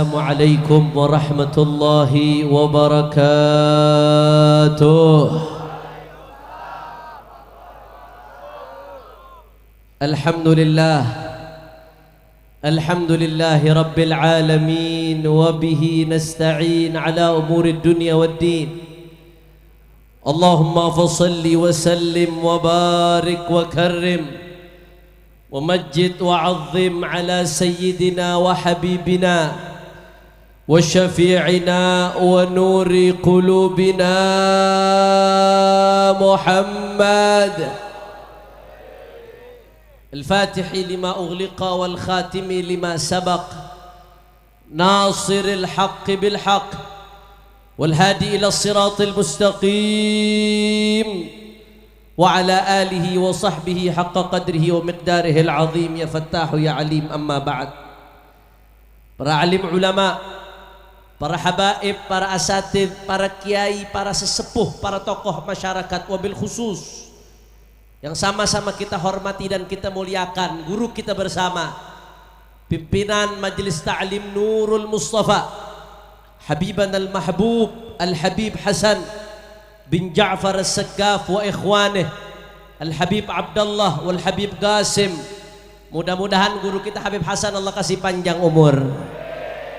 Assalamualaikum warahmatullahi wabarakatuh. Alhamdulillah, alhamdulillahi rabbil alamin, wa bihi nasta'in ala umuri dunya waddin. Allahumma fasalli wa sallim wa barik wa karrim ومجد وعظم على سيدنا وحبيبنا وشفيعنا ونور قلوبنا محمد الفاتح لما أغلق والخاتم لما سبق ناصر الحق بالحق والهادي إلى الصراط المستقيم وعلى آله وصحبه حق قدره ومقداره العظيم يا فتاح يا عليم. أما بعد, para alim ulama, para habaib, para asatid, para kiai, para sesepuh, para tokoh masyarakat, wabil khusus yang sama-sama kita hormati dan kita muliakan, guru kita bersama, pimpinan Majelis Ta'lim Nurul Mustafa, Habiban al-Mahbub Al-Habib Hasan bin Ja'far As-Saqqaf wa ikhwanih Al-Habib Abdullah wal Habib Qasim. Mudah-mudahan guru kita Habib Hasan Allah kasih panjang umur,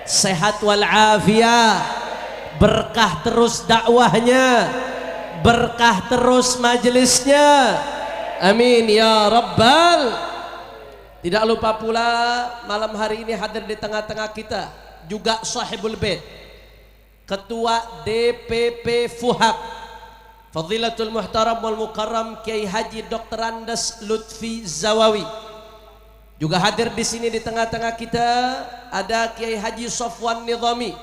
sehat wal afiyah, berkah terus dakwahnya, berkah terus majelisnya, amin ya rabbal. Tidak lupa pula malam hari ini hadir di tengah-tengah kita juga sahibul bait, ketua DPP Fuhab Fadilatul Muhtaram wal Mukarram Kiai Haji Dr. Andes Lutfi Zawawi. Juga hadir di sini di tengah-tengah kita ada Kiai Haji Sofwan Nizami,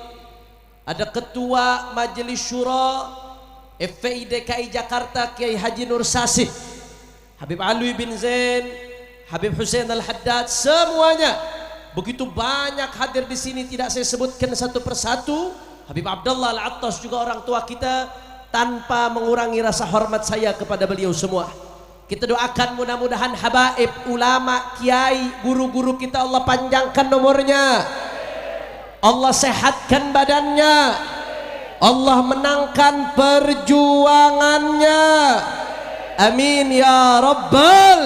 ada Ketua Majelis Syura FPI DKI Jakarta Kiai Haji Nur Sasih, Habib Alwi bin Zain, Habib Hussein Al-Haddad, semuanya begitu banyak hadir di sini, tidak saya sebutkan satu persatu. Habib Abdullah Al-Attas juga orang tua kita, tanpa mengurangi rasa hormat saya kepada beliau semua. Kita doakan mudah-mudahan habaib, ulama, kiai, guru-guru kita Allah panjangkan nomornya, Allah sehatkan badannya, Allah menangkan perjuangannya, amin ya rabbal.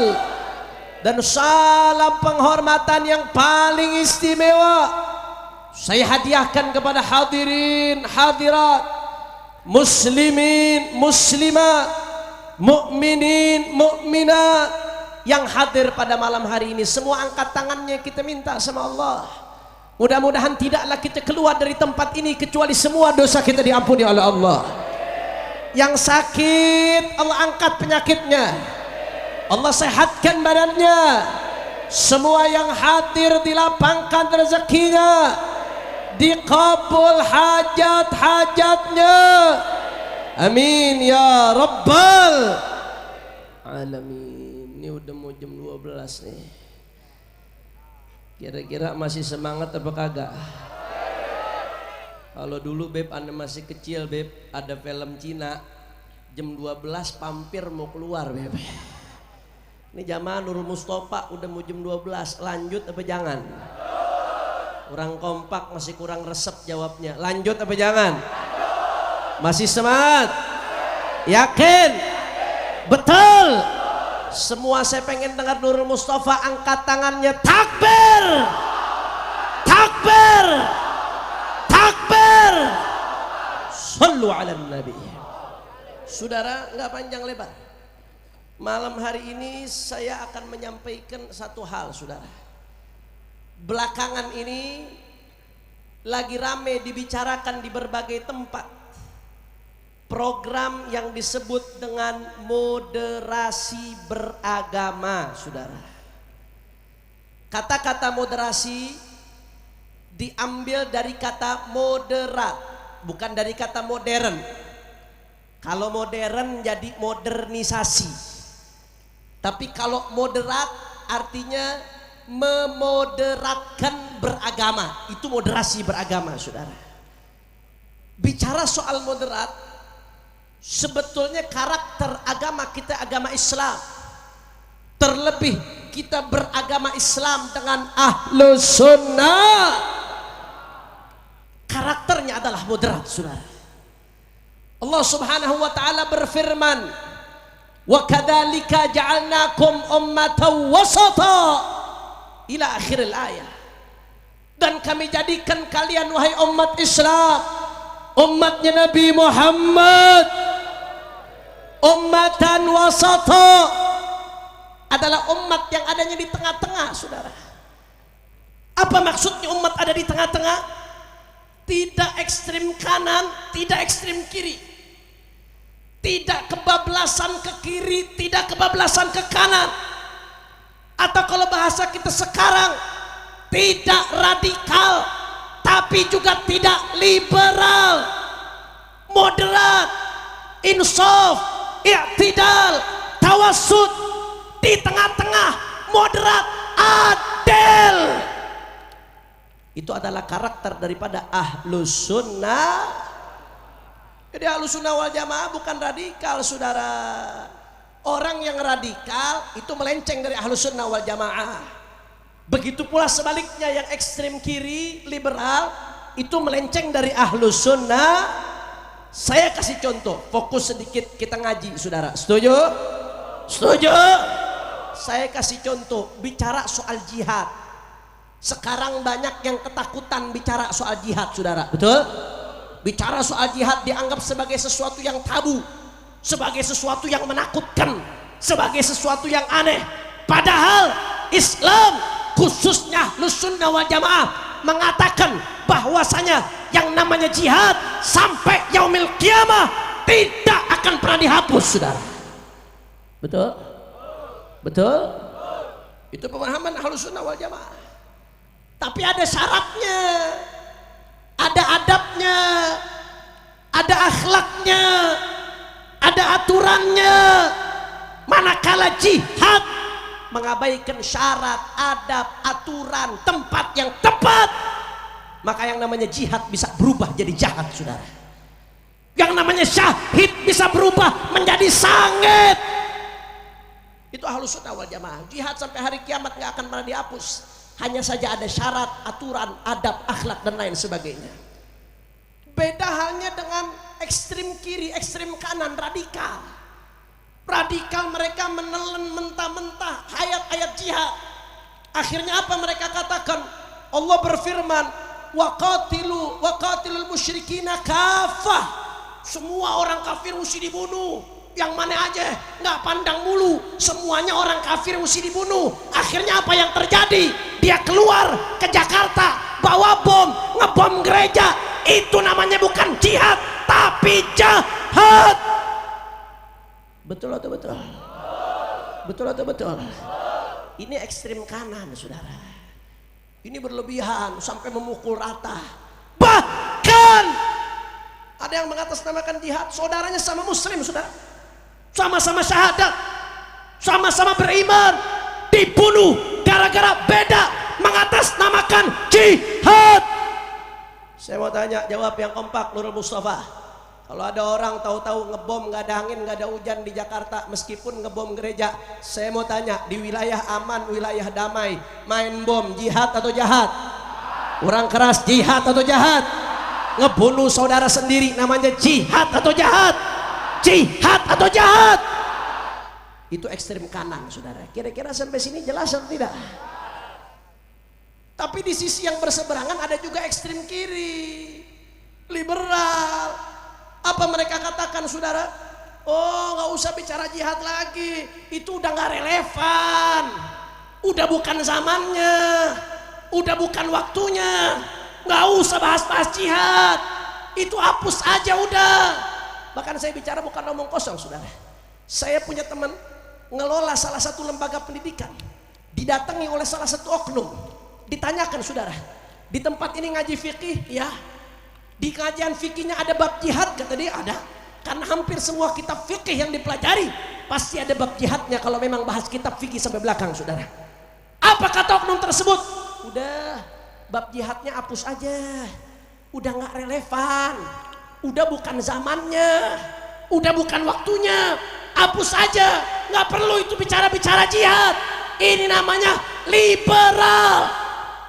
Dan salam penghormatan yang paling istimewa saya hadiahkan kepada hadirin hadirat, muslimin muslimat, mukminin mukminat yang hadir pada malam hari ini. Semua angkat tangannya, kita minta sama Allah, mudah-mudahan tidaklah kita keluar dari tempat ini kecuali semua dosa kita diampuni oleh Allah. Yang sakit Allah angkat penyakitnya, Allah sehatkan badannya. Semua yang hadir dilapangkan rezekinya, dikabul hajat-hajatnya, amin ya rabbal alamin. Ini udah mau jam 12 nih, kira-kira masih semangat apa kagak? Kalau dulu beb anda masih kecil beb, ada film Cina jam 12 pampir mau keluar beb. Ini zaman Nurul Mustafa udah mau jam 12, lanjut apa jangan? Kurang kompak, masih kurang resep jawabnya. Lanjut apa jangan? Masih semangat? Yakin? Betul? Semua saya pengen dengar Nurul Mustafa angkat tangannya. Takbir! Takbir! Takbir! Sallu ala nabi. Saudara, nggak panjang lebar, malam hari ini saya akan menyampaikan satu hal. Saudara, belakangan ini lagi rame dibicarakan di berbagai tempat program yang disebut dengan moderasi beragama. Saudara, kata-kata moderasi diambil dari kata moderat, bukan dari kata modern. Kalau modern jadi modernisasi, tapi kalau moderat artinya memoderatkan beragama, itu moderasi beragama. Saudara, bicara soal moderat, sebetulnya karakter agama kita agama Islam, terlebih kita beragama Islam dengan Ahlus Sunnah. karakternya adalah moderat, saudara. Allah Subhanahu wa taala berfirman, "Wa kadzalika ja'alnakum ummatan wasata" ila akhiril ayat. Dan kami jadikan kalian wahai umat Islam, umatnya Nabi Muhammad, ummatan wasata, adalah umat yang adanya di tengah-tengah, saudara. Apa maksudnya umat ada di tengah-tengah? Tidak ekstrim kanan, tidak ekstrim kiri, tidak kebablasan ke kiri, tidak kebablasan ke kanan, atau kalau bahasa kita sekarang, tidak radikal tapi juga tidak liberal, moderat, insaf, i'tidal, tawassut, di tengah-tengah, moderat, adil. Itu adalah karakter daripada ahlus sunnah. Jadi ahlus sunnah wal jamaah bukan radikal, saudara. Orang yang radikal itu melenceng dari ahlus sunnah wal jamaah. Begitu pula sebaliknya, yang ekstrem kiri, liberal, itu melenceng dari ahlus sunnah. Saya kasih contoh, fokus sedikit kita ngaji, saudara. Setuju? Setuju? Saya kasih contoh, bicara soal jihad. Sekarang banyak yang ketakutan bicara soal jihad, saudara. Betul? Bicara soal jihad dianggap sebagai sesuatu yang tabu, sebagai sesuatu yang menakutkan, sebagai sesuatu yang aneh. Padahal Islam, khususnya Ahlus Sunnah wal Jamaah, mengatakan bahwasanya yang namanya jihad sampai yaumil qiyamah tidak akan pernah dihapus, saudara. Betul? Betul? Itu pemahaman Ahlus Sunnah wal Jamaah. Tapi ada syaratnya, ada adabnya, ada akhlaknya, ada aturannya. Manakala jihad mengabaikan syarat, adab, aturan, tempat yang tepat, maka yang namanya jihad bisa berubah jadi jahat, saudara. Yang namanya syahid bisa berubah menjadi sangit. Itu Ahlus Sunnah wal Jamaah. Jihad sampai hari kiamat gak akan pernah dihapus. Hanya saja ada syarat, aturan, adab, akhlak, dan lain sebagainya. Beda halnya dengan ekstrim kiri, ekstrim kanan, radikal. Radikal mereka menelan mentah-mentah ayat-ayat jihad. Akhirnya apa mereka katakan? Allah berfirman, waqatilul musyrikina kafah. Semua orang kafir mesti dibunuh. Yang mana aja, nggak pandang mulu, semuanya orang kafir mesti dibunuh. Akhirnya apa yang terjadi? Dia keluar ke Jakarta bawa bom, ngebom gereja. Itu namanya bukan jihad tapi jahat. Betul atau betul? Betul atau betul? Ini ekstrim kanan, saudara. Ini berlebihan sampai memukul rata. Bahkan ada yang mengatasnamakan jihad, saudaranya sama muslim, saudara. Sama-sama syahadat, sama-sama beriman, dibunuh gara-gara beda mengatasnamakan jihad. Saya mau tanya, jawab yang kompak, Nurul Mustafa. Kalau ada orang tahu-tahu ngebom, nggak ada angin, nggak ada hujan di Jakarta, meskipun ngebom gereja, saya mau tanya, di wilayah aman, wilayah damai, main bom, jihad atau jahat? Orang keras, jihad atau jahat? Ngebunuh saudara sendiri, namanya jihad atau jahat? Jihad atau jahat? Itu ekstrem kanan, saudara. Kira-kira sampai sini jelas atau tidak? Tapi di sisi yang berseberangan ada juga ekstrem kiri, liberal. Apa mereka katakan, saudara? Oh, nggak usah bicara jihad lagi, itu udah nggak relevan, udah bukan zamannya, udah bukan waktunya, nggak usah bahas-bahas jihad, itu hapus aja udah. Bahkan saya bicara bukan omong kosong, saudara. Saya punya teman ngelola salah satu lembaga pendidikan, didatangi oleh salah satu oknum, ditanyakan, saudara, di tempat ini ngaji fikih? Ya. Di kajian fikihnya ada bab jihad? Kata dia ada. Karena hampir semua kitab fikih yang dipelajari pasti ada bab jihadnya kalau memang bahas kitab fikih sampai belakang, saudara. Apa kata oknum tersebut? Udah, bab jihadnya hapus aja, udah nggak relevan, udah bukan zamannya, udah bukan waktunya, hapus aja, nggak perlu itu bicara-bicara jihad. Ini namanya liberal,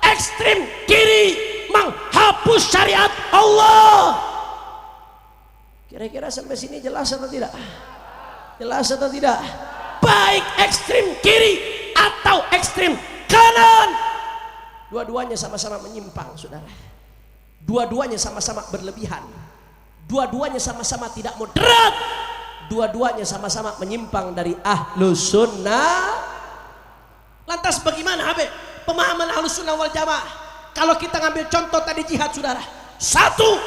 ekstrem kiri, hapus syariat Allah. Kira-kira sampai sini jelas atau tidak? Jelas atau tidak? Baik ekstrim kiri atau ekstrim kanan, dua-duanya sama-sama menyimpang, saudara. Dua-duanya sama-sama berlebihan. Dua-duanya sama-sama tidak moderat. Dua-duanya sama-sama menyimpang dari Ahlus Sunnah. Lantas bagaimana Habib pemahaman Ahlus Sunnah wal Jamaah? Kalau kita ngambil contoh tadi jihad, saudara. Satu,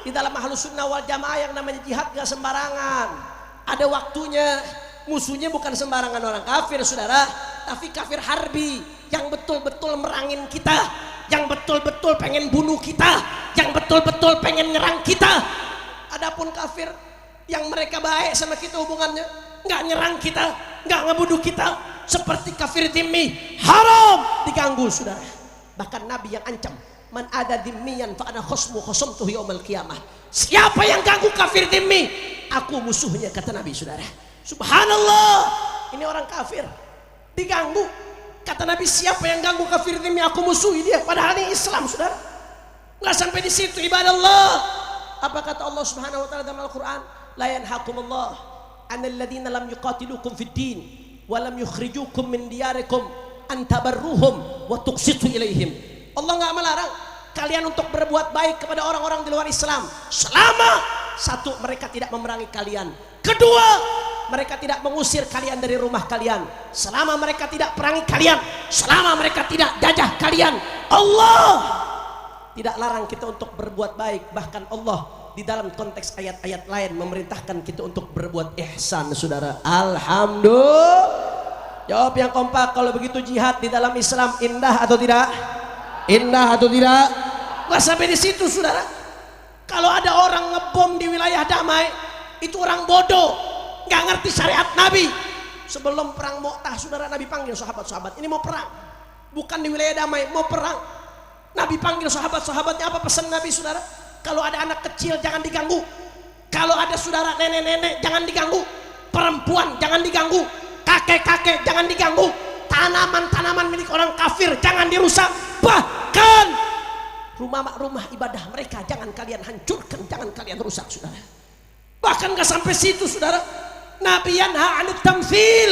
di dalam Ahlus Sunnah wal Jamaah yang namanya jihad gak sembarangan. Ada waktunya. Musuhnya bukan sembarangan orang kafir, saudara, tapi kafir harbi yang betul-betul merangin kita, yang betul-betul pengen bunuh kita, yang betul-betul pengen nyerang kita. Adapun kafir yang mereka baik sama kita hubungannya, nggak nyerang kita, nggak ngebunuh kita, seperti kafir dhimmi, haram diganggu, saudara. Bahkan Nabi yang ancam, man ada dhimmiyan fa ana khosmuhu yaumil qiyamah. Siapa yang ganggu kafir dhimmi, aku musuhnya, kata Nabi, saudara. Subhanallah, ini orang kafir diganggu. Kata Nabi, siapa yang ganggu kafir dhimmi, aku musuhi dia. Padahal ini Islam, saudara. Nggak sampai di situ, ibadallah. Apa kata Allah Subhanahu wa taala dalam Al-Qur'an? La yanhakumullah 'anil ladzina lam yuqatilukum fid din wa lam yukhrijukum min diyarikum an tabarruhum wa tuqsitu ilaihim. Allah nggak melarang kalian untuk berbuat baik kepada orang-orang di luar Islam selama satu, mereka tidak memerangi kalian. Kedua, mereka tidak mengusir kalian dari rumah kalian. Selama mereka tidak perangi kalian, selama mereka tidak jajah kalian, Allah tidak larang kita untuk berbuat baik. Bahkan Allah di dalam konteks ayat-ayat lain memerintahkan kita untuk berbuat ihsan, saudara. Alhamdulillah. Jawab yang kompak, kalau begitu jihad di dalam Islam indah atau tidak? Indah atau tidak? Nggak sampai di situ, saudara. Kalau ada orang ngebom di wilayah damai, itu orang bodoh, nggak ngerti syariat Nabi. Sebelum perang Mu'tah, saudara, Nabi panggil sahabat-sahabat, ini mau perang, bukan di wilayah damai, mau perang. Nabi panggil sahabat-sahabatnya, apa pesan Nabi, saudara? Kalau ada anak kecil jangan diganggu, kalau ada saudara nenek-nenek jangan diganggu, perempuan jangan diganggu, kakek-kakek jangan diganggu, tanaman-tanaman milik orang kafir jangan dirusak, bahkan rumah ibadah mereka jangan kalian hancurkan, jangan kalian rusak, saudara. Bahkan gak sampai situ, saudara. Nabi yanha 'anit tamtsil.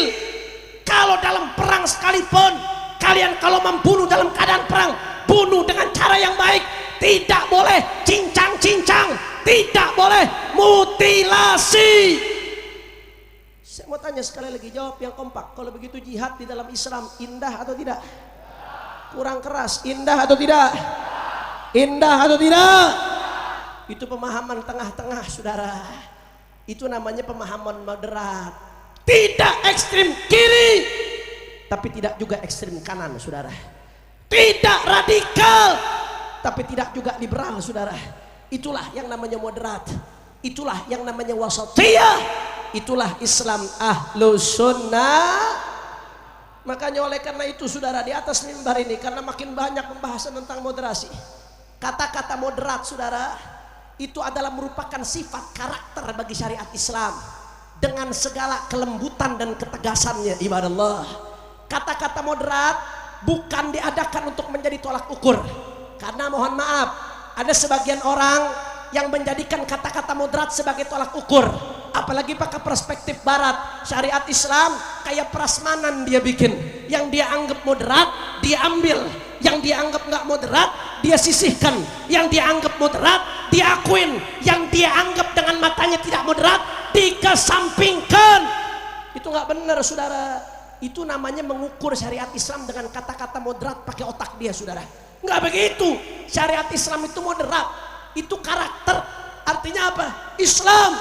Kalau dalam perang sekalipun, kalian kalau membunuh dalam keadaan perang, bunuh dengan cara yang baik. Tidak boleh cincang-cincang, tidak boleh mutilasi. Saya mau tanya sekali lagi, jawab yang kompak. Kalau begitu jihad di dalam Islam indah atau tidak? Kurang keras, indah atau tidak? Indah atau tidak? Itu pemahaman tengah-tengah, saudara. Itu namanya pemahaman moderat. Tidak ekstrim kiri, tapi tidak juga ekstrim kanan, saudara. Tidak radikal, tapi tidak juga liberal, saudara. Itulah yang namanya moderat. Itulah yang namanya wasatiyah. Itulah Islam Ahlus Sunnah. Makanya oleh karena itu, saudara, di atas mimbar ini, karena makin banyak pembahasan tentang moderasi, kata-kata moderat, saudara, itu adalah merupakan sifat karakter bagi syariat Islam dengan segala kelembutan dan ketegasannya, ibadallah. Kata-kata moderat bukan diadakan untuk menjadi tolak ukur, karena mohon maaf, ada sebagian orang yang menjadikan kata-kata moderat sebagai tolak ukur, apalagi pakai perspektif barat. Syariat Islam kayak prasmanan dia bikin, yang dia anggap moderat dia ambil, yang dia anggap nggak moderat dia sisihkan, yang dia anggap moderat dia akuin, yang dia anggap dengan matanya tidak moderat dikesampingkan. Itu nggak benar, saudara. Itu namanya mengukur syariat Islam dengan kata-kata moderat pakai otak dia, saudara. Nggak begitu. Syariat Islam itu moderat, itu karakter. Artinya apa? Islam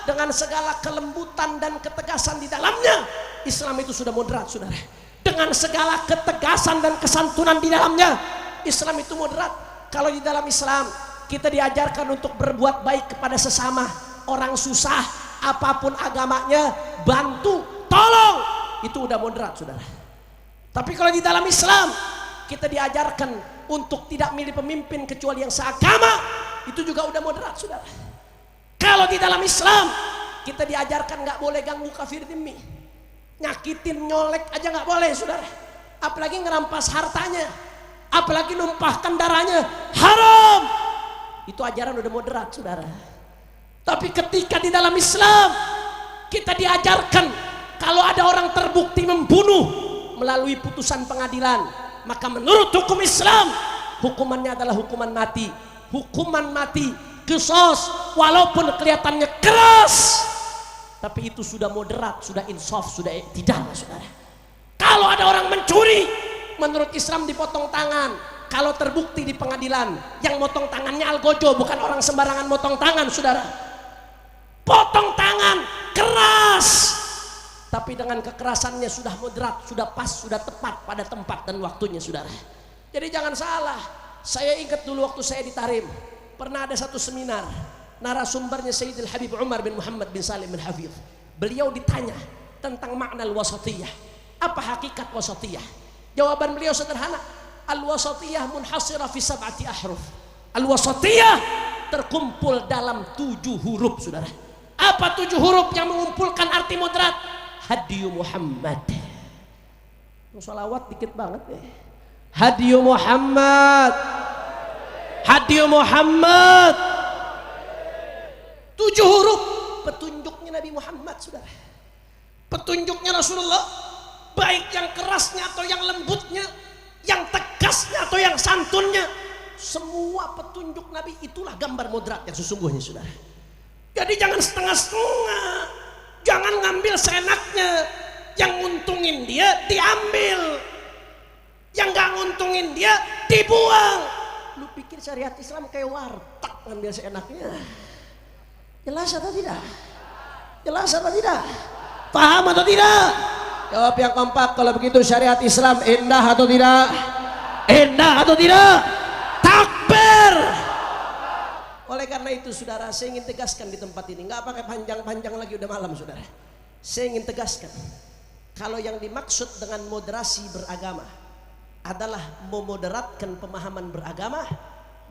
dengan segala kelembutan dan ketegasan di dalamnya, Islam itu sudah moderat, saudara. Dengan segala ketegasan dan kesantunan di dalamnya, Islam itu moderat. Kalau di dalam Islam kita diajarkan untuk berbuat baik kepada sesama, orang susah, apapun agamanya, bantu, tolong, itu udah moderat, saudara. Tapi kalau di dalam Islam kita diajarkan untuk tidak milih pemimpin kecuali yang seagama, itu juga udah moderat, saudara. Kalau di dalam Islam kita diajarkan nggak boleh ganggu kafir dhimmi, nyakitin, nyolek aja nggak boleh, saudara. Apalagi ngerampas hartanya, apalagi numpahkan darahnya, haram. Itu ajaran udah moderat, saudara. Tapi ketika di dalam Islam kita diajarkan kalau ada orang terbukti membunuh melalui putusan pengadilan, maka menurut hukum Islam hukumannya adalah hukuman mati. Hukuman mati, qisas, walaupun kelihatannya keras, tapi itu sudah moderat, sudah insaf, sudah tidak, saudara. Kalau ada orang mencuri, menurut Islam dipotong tangan. Kalau terbukti di pengadilan, yang motong tangannya algojo, bukan orang sembarangan motong tangan, saudara. Potong tangan keras, tapi dengan kekerasannya sudah moderat, sudah pas, sudah tepat pada tempat dan waktunya, saudara. Jadi jangan salah. Saya ingat dulu waktu saya di Tarim, pernah ada satu seminar, narasumbernya Sayyidil Habib Umar bin Muhammad bin Salim bin Hafidh. Beliau ditanya tentang makna al-wasatiyah. Apa hakikat wasatiyah? Jawaban beliau sederhana, al-wasatiyah munhasirah fi sab'ati ahruf. Al-wasatiyah terkumpul dalam 7 huruf, saudara. Apa 7 huruf yang mengumpulkan arti moderat? Hadiyu Muhammad. Salawat dikit banget ya. Hadiyu Muhammad. Hadiyu Muhammad. 7 huruf petunjuknya Nabi Muhammad, saudara. Petunjuknya Rasulullah, baik yang kerasnya atau yang lembutnya, yang tegasnya atau yang santunnya, semua petunjuk Nabi itulah gambar moderat yang sesungguhnya, saudara. Jadi jangan setengah-setengah, jangan ngambil seenaknya. Yang nguntungin dia diambil, yang gak nguntungin dia dibuang. Lu pikir syariat Islam kayak warteg ngambil seenaknya? Jelas atau tidak? Jelas atau tidak? Paham atau tidak? Jawab yang kompak kalau begitu. Syariat Islam indah atau tidak? Indah atau tidak? Takbir. Oleh karena itu, saudara, saya ingin tegaskan di tempat ini, nggak pakai panjang-panjang lagi, udah malam, saudara. Saya ingin tegaskan, kalau yang dimaksud dengan moderasi beragama adalah memoderatkan pemahaman beragama,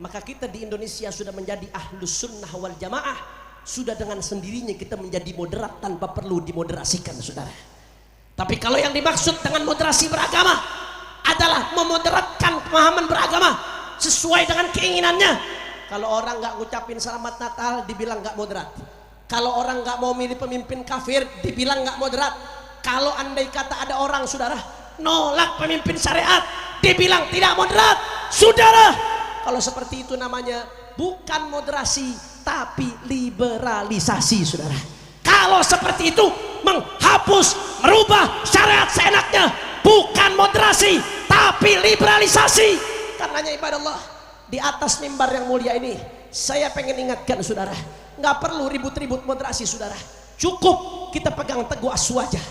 maka kita di Indonesia sudah menjadi ahlus sunnah wal jamaah. Sudah dengan sendirinya kita menjadi moderat tanpa perlu dimoderasikan, saudara. Tapi kalau yang dimaksud dengan moderasi beragama adalah memoderatkan pemahaman beragama sesuai dengan keinginannya. Kalau orang nggak ngucapin selamat Natal dibilang nggak moderat. Kalau orang nggak mau milih pemimpin kafir dibilang nggak moderat. Kalau andai kata ada orang, saudara, nolak pemimpin syariat dibilang tidak moderat, saudara. Kalau seperti itu namanya bukan moderasi tapi liberalisasi, saudara. Kalau seperti itu menghapus, merubah syariat seenaknya, bukan moderasi tapi liberalisasi. Karenanya ibadah Allah, di atas mimbar yang mulia ini saya pengen ingatkan, saudara, nggak perlu ribut-ribut moderasi, saudara. Cukup kita pegang teguh aswajah,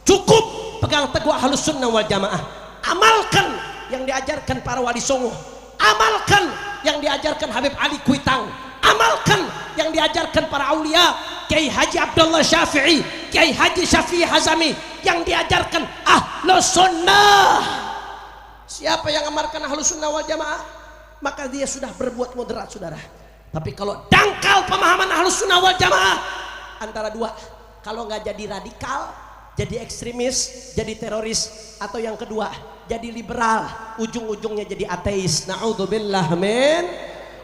cukup pegang teguh ahlus sunnah wal jamaah. Amalkan yang diajarkan para wali songo, amalkan yang diajarkan Habib Ali Kuitang, amalkan yang diajarkan para aulia, Kiai Haji Abdullah Syafi'i, Kiai Haji Syafi'i Hazami, yang diajarkan ahlus sunnah. Siapa yang amalkan ahlus sunnah wal jamaah, maka dia sudah berbuat moderat, saudara. Tapi kalau dangkal pemahaman ahlus sunnah wal jamaah, antara dua, kalau nggak jadi radikal, jadi ekstremis, jadi teroris, atau yang kedua jadi liberal, ujung-ujungnya jadi ateis. Na'udzubillah min.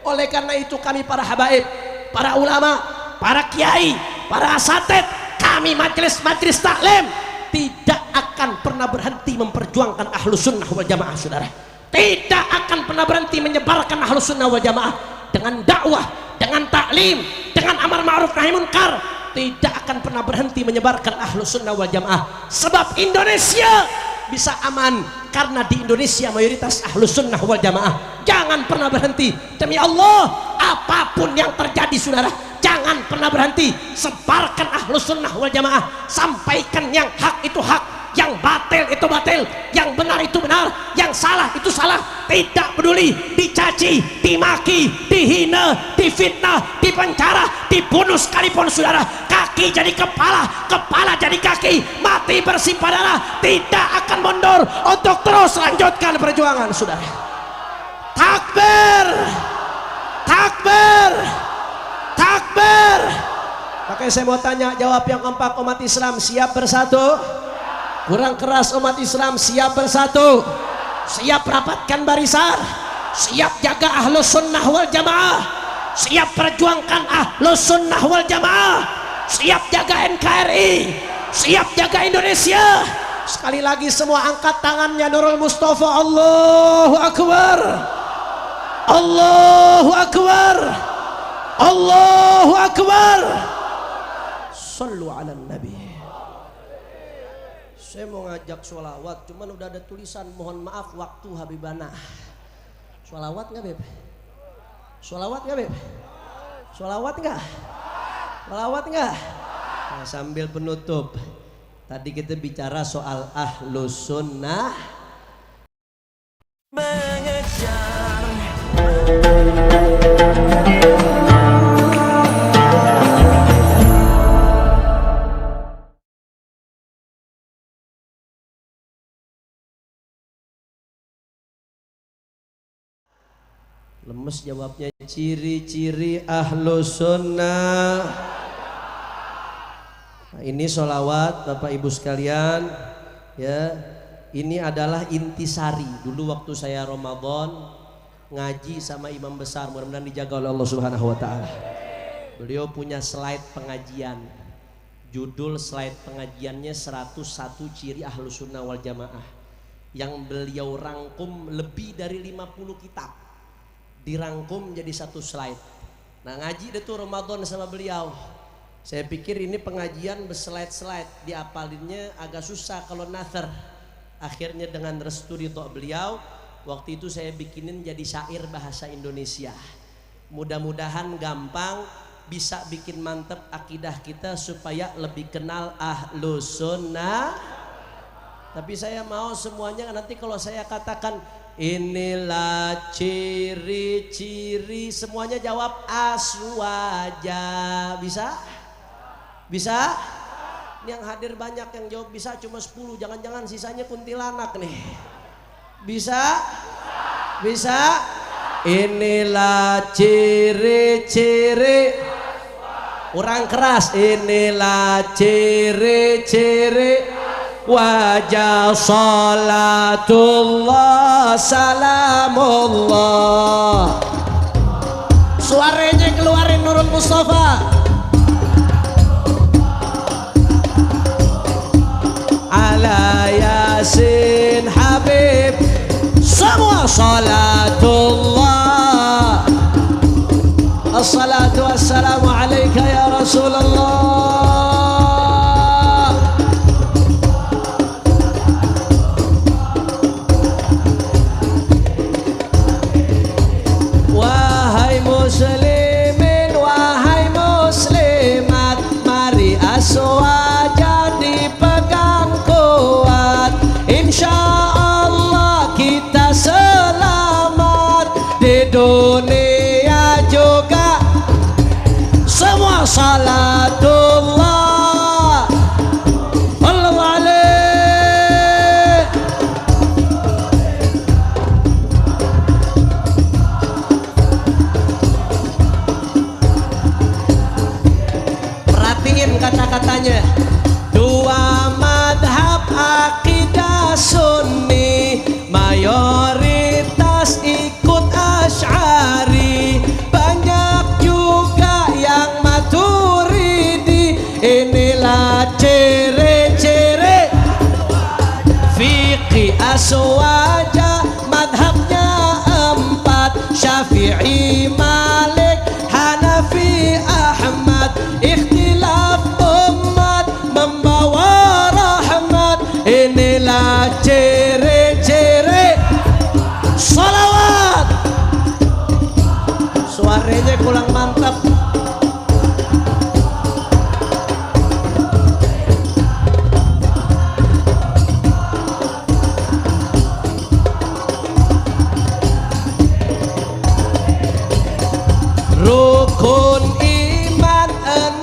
Oleh karena itu kami para habaib, para ulama, para kiai, para asatid, kami majelis-majelis taklim tidak akan pernah berhenti memperjuangkan ahlus sunnah wal jamaah, saudara. Tidak akan pernah berhenti menyebarkan ahlus sunnah wal jamaah dengan dakwah, dengan taklim, dengan amar ma'ruf nahi munkar. Tidak akan pernah berhenti menyebarkan ahlus sunnah wal jamaah. Sebab Indonesia bisa aman karena di Indonesia mayoritas ahlus sunnah wal jamaah. Jangan pernah berhenti, demi Allah, apapun yang terjadi, saudara, jangan pernah berhenti. Sebarkan ahlus sunnah wal jamaah, sampaikan yang hak itu hak, yang batil itu batil, yang benar itu benar, yang salah itu salah. Tidak peduli dicaci, dimaki, dihina, difitnah, dipenjara, dibunuh sekalipun, saudara, kaki jadi kepala, kepala jadi kaki, mati bersimpah darah, tidak akan mundur untuk terus lanjutkan perjuangan, saudara. Takbir, takbir, takbir. Makanya saya mau tanya, jawab yang keempat, umat Islam siap bersatu? Kurang keras, umat Islam siap bersatu? Siap rapatkan barisan? Siap jaga ahlus sunnah wal jamaah? siap perjuangkan Ahlus Sunnah wal Jamaah, siap jaga NKRI, siap jaga Indonesia. Sekali lagi semua angkat tangannya Nurul Mustafa. Allahu Akbar, Allahu Akbar, Allahu Akbar. Sallu ala Nabi. Saya mau ngajak sholawat, cuman udah ada tulisan mohon maaf waktu Habibana. Sholawat nggak Beb? Sholawat nggak Beb? Sholawat nggak? Sholawat nggak? Nah, sambil penutup, tadi kita bicara soal Ahlus Sunnah mengejar. Lemes jawabnya. Ciri-ciri Ahlus Sunnah. Nah, ini sholawat Bapak Ibu sekalian ya. Ini adalah intisari. Dulu waktu saya Ramadan ngaji sama imam besar, mudah-mudahan dijaga oleh Allah Subhanahu wa taala. Beliau punya slide pengajian. Judul slide pengajiannya 101 ciri Ahlus Sunnah wal Jamaah. Yang beliau rangkum lebih dari 50 kitab. Dirangkum jadi satu slide. Nah, ngaji itu Ramadan sama beliau. Saya pikir ini pengajian berslide-slide, diapalinnya agak susah kalau nather. Akhirnya dengan restu ridho beliau, waktu itu saya bikinin jadi syair bahasa Indonesia. Mudah-mudahan gampang, bisa bikin mantep akidah kita supaya lebih kenal Ahlus Sunnah. Tapi saya mau semuanya nanti kalau saya katakan inilah ciri-ciri, semuanya jawab aswaja. Bisa? Bisa? Ini yang hadir banyak yang jawab bisa cuma 10. Jangan-jangan sisanya kuntilanak nih. Bisa? Bisa? Inilah ciri-ciri. Orang keras. Inilah ciri-ciri wajah salatullah salamullah. Suaranya keluarin Nurul Mustafa. Ala Yasin Habib. Semua salatullah. Assalatu wassalamu alaika ya Rasulullah. Muslimin wahai muslimat, mari aswaja dipegang kuat. Insya Allah kita selamat di dunia juga. Semua salatullah Allah alaih. Kata-katanya dua madhab akidah sunni, mayoritas ikut Asy'ari, banyak juga yang Maturidi. Inilah ciri-ciri fiqih aswaja, madhabnya 4, Syafi'i, Malik, Hanafi, Ahmad. Ikhtilaf umat membawa rahmat. Inilah ciri-ciri salawat. Suaranya kurang mantap. Rukun iman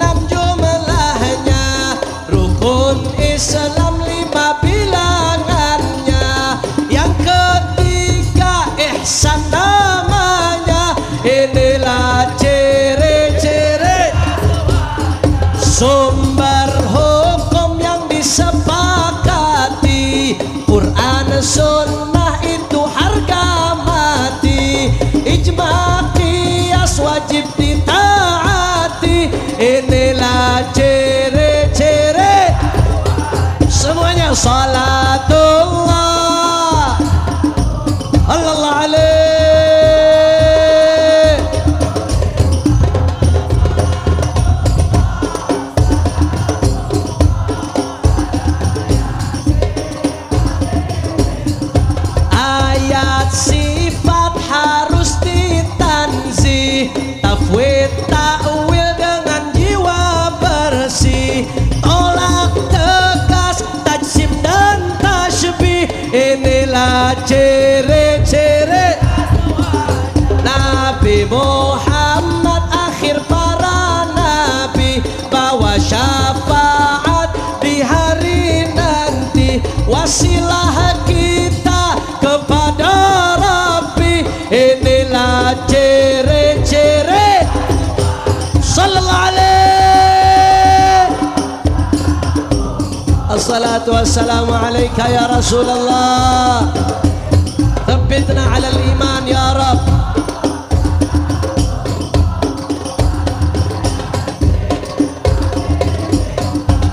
6 jumlahnya, rukun Islam 5 bilangannya, yang ketiga ihsan namanya. Inilah salatullah Allah alaih. Ayat sifat harus ditanzih, tafwid takwil dengan jiwa bersih, tolak tegas tajsim dan tasbih. Inilah ciri-ciri Nabi Muhammad, akhir para nabi, bawa syafaat di hari nanti, wasilah kita kepada Rabbi. Inilah ciri-ciri sallallahu alaihi. Assalatu wassalamu alaika ya Rasulullah, thabbitna ala al-iman ya Rabb.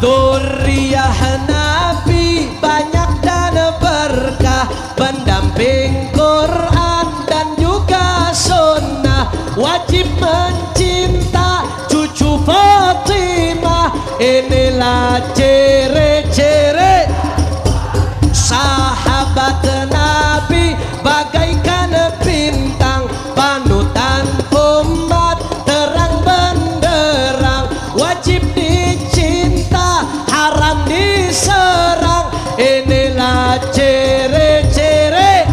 Dzurriyyah Nabi banyak dan berkah, pendamping Quran dan juga sunnah, wajib mencinta cucu Fatimah. Inilah ciri-ciri sahabat Nabi, bagaikan bintang, panutan umat, terang benderang, wajib dicinta, haram diserang. Inilah ciri-ciri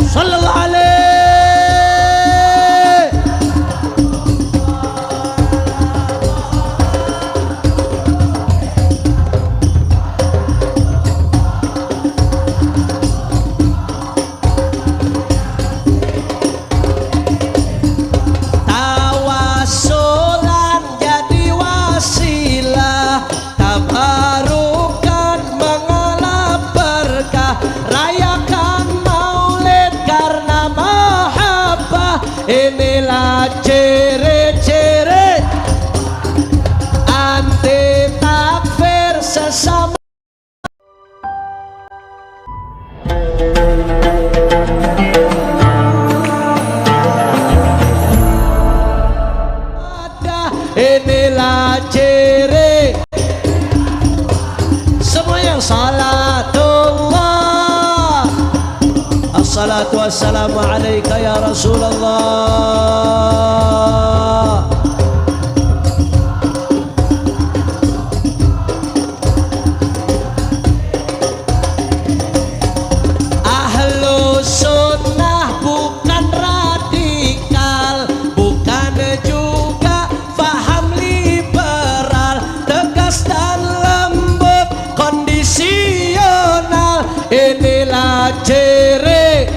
sallallahu alaihi. Tawasulan jadi wasilah, tabarukan mengalap berkah, rayakan maulid karena mahabbah. Inilah ciri-ciri anti takfir sesama. Inilah ciri semuanya salatullah. Assalatu wassalamu alaika ya Rasulullah. Ahlu sunnah bukan radikal, bukan juga faham liberal, tegas dan lembut, kondisional. Inilah ciri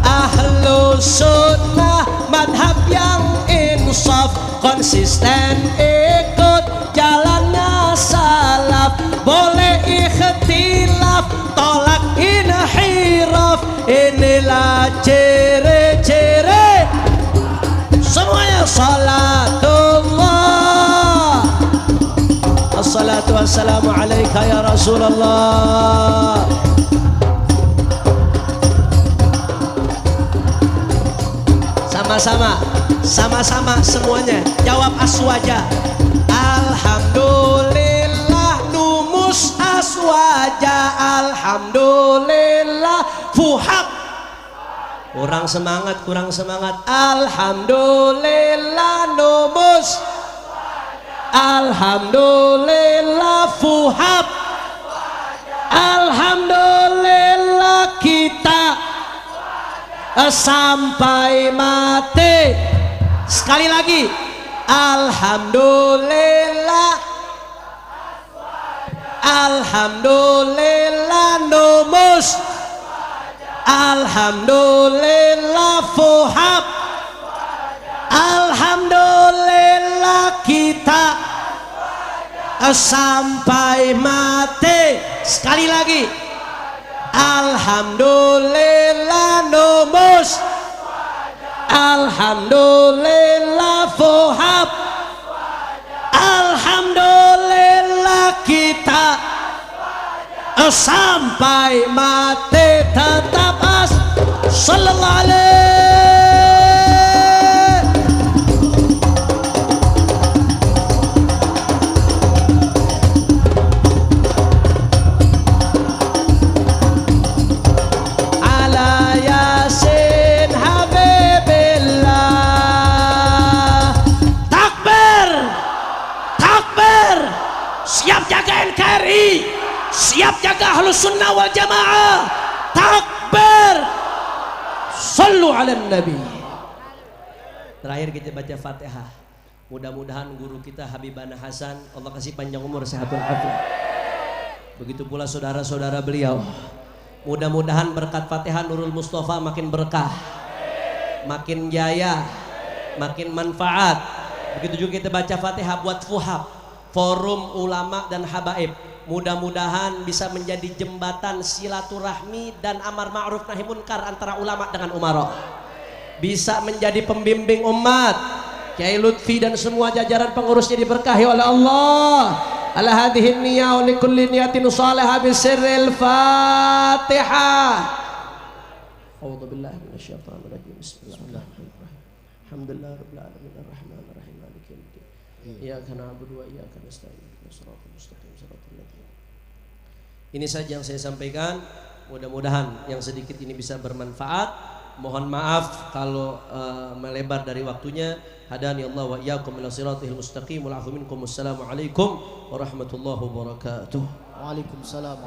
ahlu sunnah, madhab yang insaf, konsisten ikut jalannya salaf, boleh ikhtilaf, tolak inhiraf. Inilah ciri-ciri semuanya salatullah. Assalatu wassalamu alaika ya Rasulullah. Sama-sama semuanya jawab aswaja. Alhamdulillah numus aswaja, alhamdulillah fuhab. Kurang semangat. Alhamdulillah numus, alhamdulillah fuhab, alhamdulillah kita sampai mati. Sekali lagi, alhamdulillah, alhamdulillah numus, alhamdulillah fuhab, alhamdulillah kita sampai mati. Sekali lagi, alhamdulillah numus, alhamdulillah fuhab, alhamdulillah kita sampai mati tetap sallallahu alaihi. Ala Yasin Habibillah. Takbir, takbir. Siap jaga NKRI, siap jaga Ahlus Sunnah wal Jamaah. Takbir. Sallu ala Nabi. Terakhir kita baca Fatihah. Mudah-mudahan guru kita Habibana Hasan, Allah kasih panjang umur, sehat walafiat. Begitu pula saudara-saudara beliau. Mudah-mudahan berkat Fatihah Nurul Mustafa makin berkah, makin jaya, makin manfaat. Begitu juga kita baca Fatihah buat Fuhab, Forum Ulama dan Habaib. Mudah-mudahan bisa menjadi jembatan silaturahmi dan amar ma'ruf nahi munkar antara ulama dengan umara. Bisa menjadi pembimbing umat. Kiai Lutfi dan semua jajaran pengurusnya diberkahi oleh Allah. Ala hadhihi niyyah wa likulli niyatin salihah bi sirril Fatihah. A'udzu billahi minasyaitonir rajim. Bismillahirrahmanirrahim. Alhamdulillahirabbil alamin arrahmanir rahim maliki yaumiddin. Iyyaka na'budu wa iyyaka nasta'in. Shiratal mustaqim shiratal ladzina. Ini saja yang saya sampaikan. Mudah-mudahan yang sedikit ini bisa bermanfaat. Mohon maaf kalau melebar dari waktunya. Hadani Allah wa iyyakum ila siratal mustaqim. Wassalamualaikum warahmatullahi wabarakatuh. Waalaikumsalam.